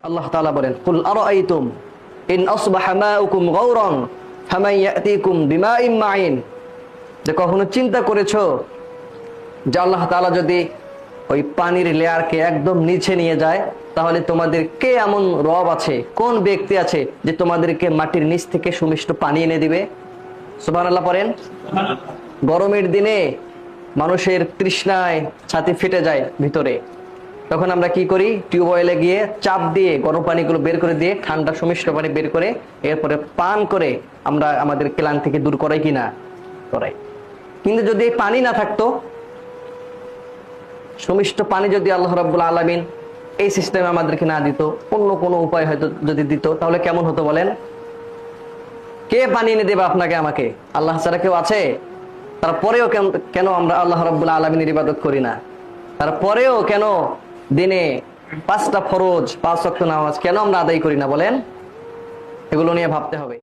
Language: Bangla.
আল্লাহ তাআলা বলেন, কুল আরাআইতুম ইন আসবাহা মাউকুম গাওরান ফামান ইয়াতিকুম বিমাইন মাইন। যে কখনো চিন্তা করেছো যে আল্লাহ তাআলা যদি ওই পানির লেয়ারকে একদম নিচে নিয়ে যায়, তাহলে তোমাদের কে এমন রব আছে, কোন ব্যক্তি আছে যে তোমাদেরকে মাটির নিচ থেকে সুমিষ্ট পানি এনে দিবে? সুবহানাল্লাহ পড়েন। গরমের দিনে মানুষের তৃষ্ণায় ছাতি ফেটে যায় ভিতরে, তখন আমরা কি করি? টিউবওয়েলে গিয়ে চাপ দিয়ে গরম পানিগুলো বের করে দিয়ে ঠান্ডা সুমিষ্ট পানি বের করে এরপরে পান করে আমরা আমাদের ক্লান্তিকে দূর করাই কিনা? করাই। কিন্তু যদি এই পানি না থাকতো, সুমিষ্ট পানি যদি আল্লাহ রাব্বুল আলামিন এই সিস্টেমে আমাদেরকে না দিত, অন্য কোনো উপায় হয়তো যদি দিত, তাহলে কেমন হতো বলেন? কে পানি এনে দেবে আপনাকে আমাকে? আল্লাহ ছাড়া কেউ আছে? তারপরেও কেন আমরা আল্লাহ রাব্বুল আলামিনের ইবাদত করি না? তারপরেও কেন দিনে 5টা ফরজ 5 ওয়াক্ত নামাজ কেন আমরা আদায় করি না বলেন? এগুলো নিয়ে ভাবতে হবে।